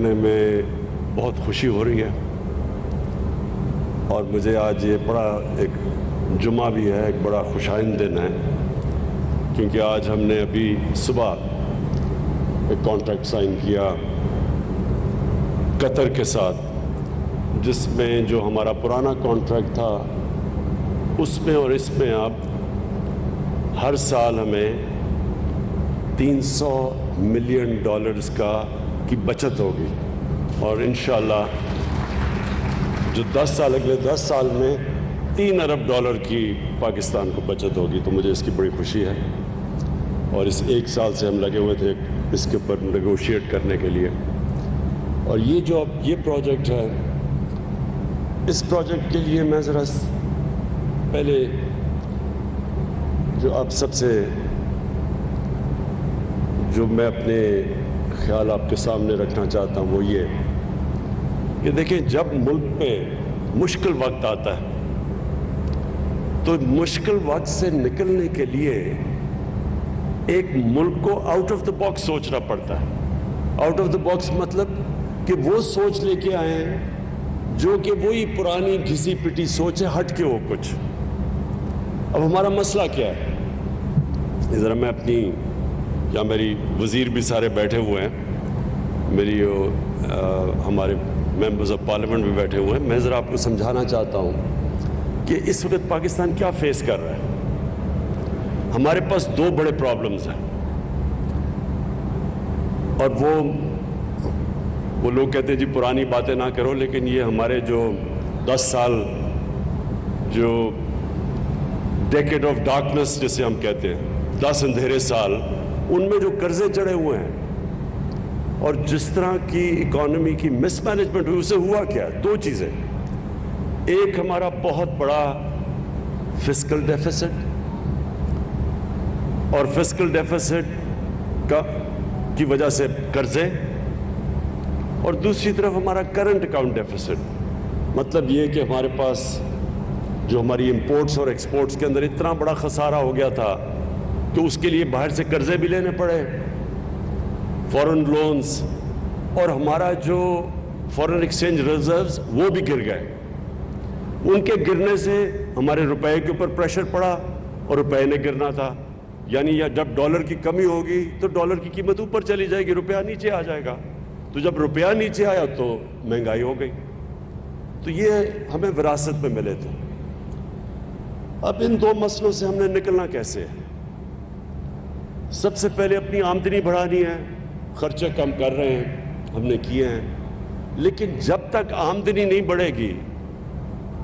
کرنے میں بہت خوشی ہو رہی ہے، اور مجھے آج یہ بڑا ایک جمعہ بھی ہے، ایک بڑا خوشائند دن ہے، کیونکہ آج ہم نے ابھی صبح ایک کانٹریکٹ سائن کیا قطر کے ساتھ، جس میں جو ہمارا پرانا کانٹریکٹ تھا اس میں اور اس میں اب ہر سال ہمیں $300 ملین کی بچت ہوگی، اور انشاءاللہ جو 10 سال اگلے 10 سال میں $3 ارب کی پاکستان کو بچت ہوگی، تو مجھے اس کی بڑی خوشی ہے۔ اور اس 1 سال سے ہم لگے ہوئے تھے اس کے اوپر نیگوشیٹ کرنے کے لیے، اور یہ جو اب یہ پروجیکٹ ہے، اس پروجیکٹ کے لیے میں ذرا پہلے جو اب سب سے جو میں اپنے خیال آپ کے سامنے رکھنا چاہتا ہوں وہ یہ کہ دیکھیں، جب ملک پہ مشکل وقت آتا ہے تو مشکل وقت سے نکلنے کے لیے ایک ملک کو آؤٹ آف دا باکس سوچنا پڑتا ہے۔ آؤٹ آف دا باکس مطلب کہ وہ سوچ لے کے آئیں جو کہ وہی پرانی گھسی پٹی سوچ ہے، ہٹ کے ہو کچھ۔ اب ہمارا مسئلہ کیا ہے؟ ذرا میں اپنی، یا میری وزیر بھی سارے بیٹھے ہوئے ہیں، میری ہمارے ممبرز آف پارلیمنٹ بھی بیٹھے ہوئے ہیں، میں ذرا آپ کو سمجھانا چاہتا ہوں کہ اس وقت پاکستان کیا فیس کر رہا ہے۔ ہمارے پاس 2 بڑے پرابلمز ہیں، اور وہ لوگ کہتے ہیں جی پرانی باتیں نہ کرو، لیکن یہ ہمارے جو 10 سال جو ڈیکیڈ آف ڈارکنس جسے ہم کہتے ہیں، 10 اندھیرے سال، ان میں جو قرضے چڑھے ہوئے ہیں اور جس طرح کی اکانومی کی مس مینجمنٹ ہوئی، اسے ہوا کیا؟ 2 چیزیں۔ ایک ہمارا بہت بڑا فسکل ڈیفیسٹ، اور فسکل ڈیفیسٹ کی وجہ سے قرضے، اور دوسری طرف ہمارا کرنٹ اکاؤنٹ ڈیفیسٹ، مطلب یہ کہ ہمارے پاس جو ہماری امپورٹس اور ایکسپورٹس کے اندر اتنا بڑا خسارہ ہو گیا تھا کہ اس کے لیے باہر سے قرضے بھی لینے پڑے، فورن لونز، اور ہمارا جو فورن ایکسچینج ریزروز وہ بھی گر گئے۔ ان کے گرنے سے ہمارے روپے کے اوپر پریشر پڑا، اور روپے نے گرنا تھا، یعنی جب ڈالر کی کمی ہوگی تو ڈالر کی قیمت اوپر چلی جائے گی، روپیہ نیچے آ جائے گا، تو جب روپیہ نیچے آیا تو مہنگائی ہو گئی۔ تو یہ ہمیں وراثت میں ملے تھے۔ اب ان 2 مسئلوں سے ہم نے نکلنا کیسے ہے؟ سب سے پہلے اپنی آمدنی بڑھانی ہے، خرچے کم کر رہے ہیں، ہم نے کیے ہیں، لیکن جب تک آمدنی نہیں بڑھے گی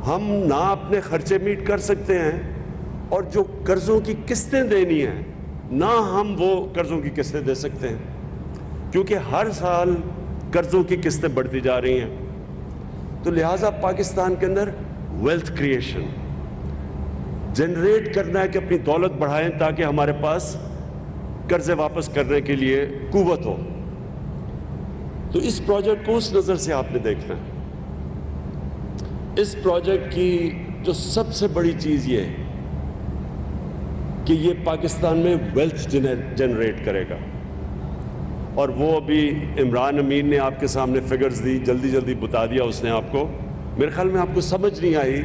ہم نہ اپنے خرچے میٹ کر سکتے ہیں، اور جو قرضوں کی قسطیں دینی ہیں نہ ہم وہ قرضوں کی قسطیں دے سکتے ہیں، کیونکہ ہر سال قرضوں کی قسطیں بڑھتی جا رہی ہیں۔ تو لہٰذا پاکستان کے اندر ویلتھ کریشن جنریٹ کرنا ہے کہ اپنی دولت بڑھائیں تاکہ ہمارے پاس قرضے واپس کرنے کے لیے قوت ہو۔ تو اس پروجیکٹ کو اس نظر سے آپ نے دیکھنا ہے۔ اس پروجیکٹ کی جو سب سے بڑی چیز یہ ہے کہ یہ پاکستان میں ویلتھ جنریٹ کرے گا، اور وہ ابھی عمران امین نے آپ کے سامنے فگرز دی، جلدی بتا دیا اس نے آپ کو۔ میرے خیال میں آپ کو سمجھ نہیں آئی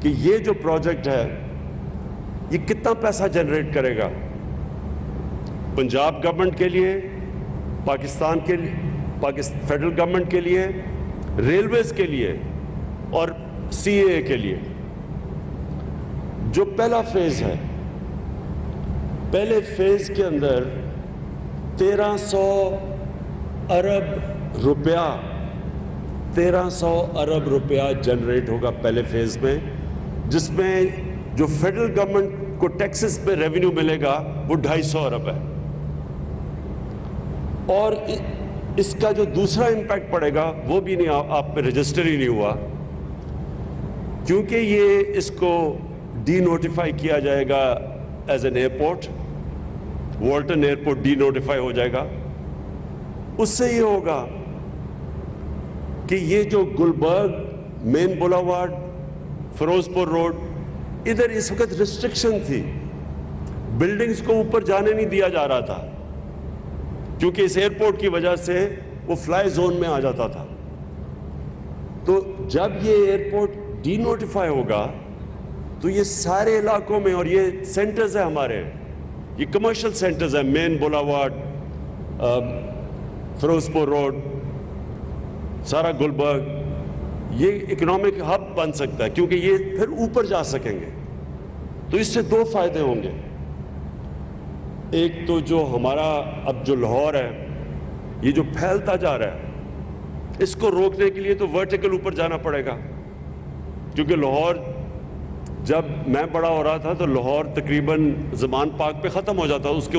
کہ یہ جو پروجیکٹ ہے یہ کتنا پیسہ جنریٹ کرے گا پنجاب گورنمنٹ کے لیے، پاکستان کے فیڈرل گورنمنٹ کے لیے، ریلویز کے لیے اور CAA کے لیے۔ جو پہلا فیز ہے، پہلے فیز کے اندر 1300 ارب روپیہ جنریٹ ہوگا پہلے فیز میں، جس میں جو فیڈرل گورنمنٹ کو ٹیکسز پہ ریونیو ملے گا وہ 250 ارب ہے، اور اس کا جو دوسرا امپیکٹ پڑے گا وہ بھی نہیں، آپ پہ رجسٹر ہی نہیں ہوا، کیونکہ یہ اس کو ڈی نوٹیفائی کیا جائے گا as an airport, Walton airport denotify ہو جائے گا۔ اس سے یہ ہوگا کہ یہ جو گلبرگ مین بولاوارڈ، فیروز پور روڈ، ادھر اس وقت ریسٹرکشن تھی، بلڈنگز کو اوپر جانے نہیں دیا جا رہا تھا، کیونکہ اس ایئرپورٹ کی وجہ سے وہ فلائی زون میں آ جاتا تھا. تو جب یہ ایئرپورٹ ڈی نوٹیفائی ہوگا تو یہ سارے علاقوں میں, اور یہ سینٹرز ہیں ہمارے, یہ کمرشل سینٹرز ہیں, مین بولاوارڈ, فیروز پور روڈ, سارا گلبرگ, یہ اکنامک ہب بن سکتا ہے کیونکہ یہ پھر اوپر جا سکیں گے. تو اس سے دو فائدے ہوں گے. ایک تو جو ہمارا اب جو لاہور ہے یہ جو پھیلتا جا رہا ہے, اس کو روکنے کے لیے تو ورٹیکل اوپر جانا پڑے گا, کیونکہ لاہور جب میں بڑا ہو رہا تھا تو لاہور تقریباً زمان پارک پہ ختم ہو جاتا. اس کے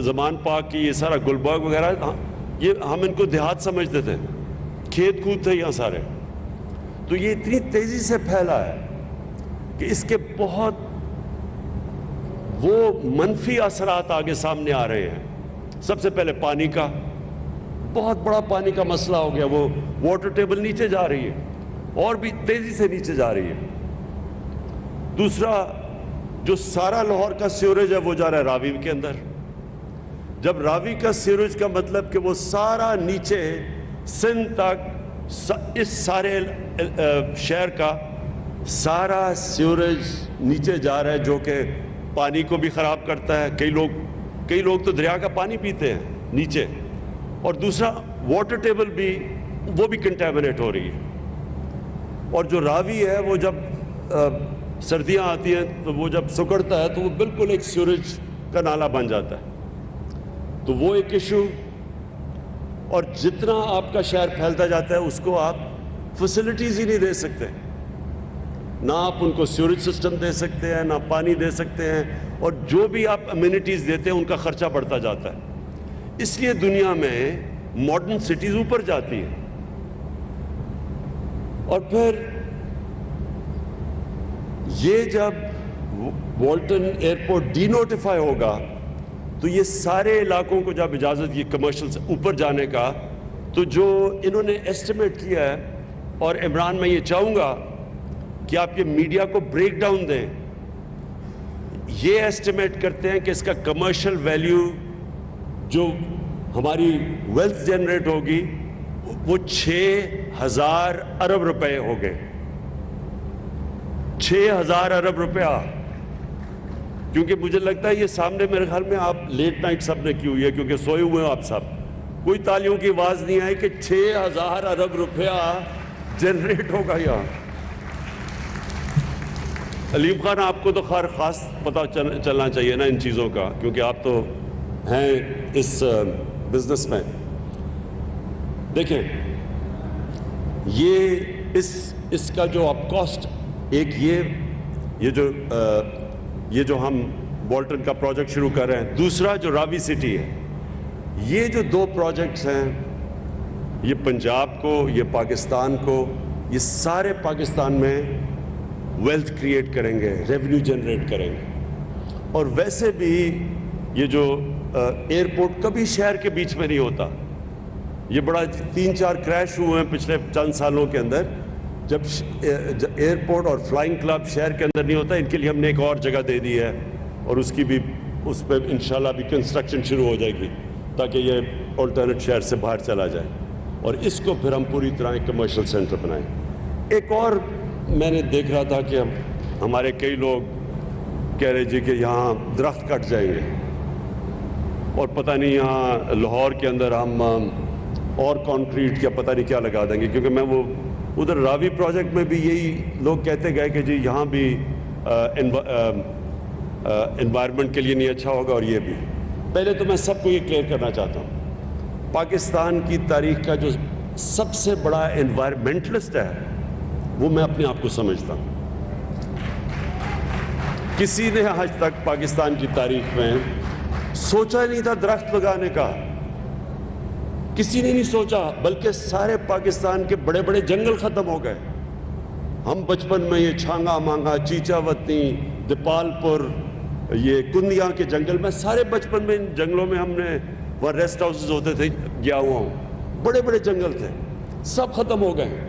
زمان پارک کی یہ سارا گلبرگ وغیرہ, یہ ہم ان کو دیہات سمجھتے تھے, کھیت کود تھے یہاں سارے. تو یہ اتنی تیزی سے پھیلا ہے کہ اس کے بہت وہ منفی اثرات آگے سامنے آ رہے ہیں. سب سے پہلے پانی کا, بہت بڑا پانی کا مسئلہ ہو گیا. وہ واٹر ٹیبل نیچے جا رہی ہے اور بھی تیزی سے نیچے جا رہی ہے. دوسرا, جو سارا لاہور کا سیوریج ہے وہ جا رہا ہے راوی کے اندر. جب راوی کا سیوریج کا مطلب کہ وہ سارا نیچے سندھ تک, اس سارے شہر کا سارا سیوریج نیچے جا رہا ہے, جو کہ پانی کو بھی خراب کرتا ہے. کئی لوگ تو دریا کا پانی پیتے ہیں نیچے. اور دوسرا واٹر ٹیبل بھی, وہ بھی کنٹامنیٹ ہو رہی ہے. اور جو راوی ہے وہ جب سردیاں آتی ہیں تو وہ جب سکڑتا ہے تو وہ بالکل ایک سیوریج کا نالا بن جاتا ہے. تو وہ ایک ایشو. اور جتنا آپ کا شہر پھیلتا جاتا ہے اس کو آپ فیسلٹیز ہی نہیں دے سکتے, نہ آپ ان کو سیوریج سسٹم دے سکتے ہیں, نہ پانی دے سکتے ہیں, اور جو بھی آپ امیونٹیز دیتے ہیں ان کا خرچہ بڑھتا جاتا ہے. اس لیے دنیا میں ماڈرن سٹیز اوپر جاتی ہیں. اور پھر یہ جب والٹن ایئرپورٹ ڈی نوٹیفائی ہوگا تو یہ سارے علاقوں کو جب اجازت یہ کمرشل سے اوپر جانے کا, تو جو انہوں نے ایسٹیمیٹ کیا ہے, اور عمران میں یہ چاہوں گا کہ آپ یہ میڈیا کو بریک ڈاؤن دیں, یہ ایسٹیمیٹ کرتے ہیں کہ اس کا کمرشل ویلیو جو ہماری ویلتھ جنریٹ ہوگی وہ 6,000 ارب روپے ہو گئے. 6,000 ارب روپیہ. کیونکہ مجھے لگتا ہے یہ سامنے میرے خیال میں آپ لیٹ نائٹ سب نے کی ہوئی ہے, کیونکہ سوئے ہوئے ہیں آپ سب, کوئی تالیوں کی آواز نہیں آئی کہ 6,000 ارب روپیہ جنریٹ ہوگا یہاں. علیم خان, آپ کو تو خیر خاص پتہ چلنا چاہیے نا ان چیزوں کا, کیونکہ آپ تو ہیں اس بزنس میں. دیکھیں, یہ اس کا جو آپ کاسٹ, ایک یہ جو ہم والٹن کا پروجیکٹ شروع کر رہے ہیں, دوسرا جو راوی سٹی ہے, یہ جو دو پروجیکٹس ہیں, یہ پنجاب کو, یہ پاکستان کو, یہ سارے پاکستان میں ویلتھ کریٹ کریں گے, ریونیو جنریٹ کریں گے. اور ویسے بھی یہ جو ایئرپورٹ کبھی شہر کے بیچ میں نہیں ہوتا. یہ بڑا 3-4 کریش ہوئے ہیں پچھلے چند سالوں کے اندر, جب ایئرپورٹ اور فلائنگ کلب شہر کے اندر نہیں ہوتا. ان کے لیے ہم نے ایک اور جگہ دے دی ہے, اور اس کی بھی, اس پہ انشاءاللہ بھی کنسٹرکشن شروع ہو جائے گی, تاکہ یہ الٹرنیٹ شہر سے باہر چلا جائے, اور اس کو پھر ہم پوری طرح ایک کمرشل سینٹر بنائیں. ایک اور میں نے دیکھ رہا تھا کہ ہمارے کئی لوگ کہہ رہے جی کہ یہاں درخت کٹ جائیں گے, اور پتہ نہیں یہاں لاہور کے اندر ہم اور کنکریٹ یا پتہ نہیں کیا لگا دیں گے. کیونکہ میں وہ ادھر راوی پروجیکٹ میں بھی یہی لوگ کہتے گئے کہ جی یہاں بھی انوائرمنٹ کے لیے نہیں اچھا ہوگا, اور یہ بھی. پہلے تو میں سب کو یہ کلیئر کرنا چاہتا ہوں, پاکستان کی تاریخ کا جو سب سے بڑا انوائرمنٹلسٹ ہے وہ میں اپنے آپ کو سمجھتا ہوں. کسی نے آج تک پاکستان کی تاریخ میں سوچا نہیں تھا درخت لگانے کا, کسی نے نہیں سوچا, بلکہ سارے پاکستان کے بڑے بڑے جنگل ختم ہو گئے. ہم بچپن میں یہ چھانگا مانگا, چیچا وطنی, دیپال پور, یہ کندیاں کے جنگل میں, سارے بچپن میں ان جنگلوں میں ہم نے, وہاں ریسٹ ہاؤسز ہوتے تھے, گیا ہوا ہوں. بڑے بڑے جنگل تھے, سب ختم ہو گئے,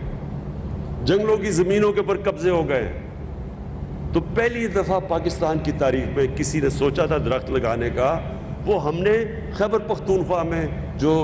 جنگلوں کی زمینوں کے اوپر قبضے ہو گئے. تو پہلی دفعہ پاکستان کی تاریخ میں کسی نے سوچا تھا درخت لگانے کا, وہ ہم نے خیبر پختونخوا میں جو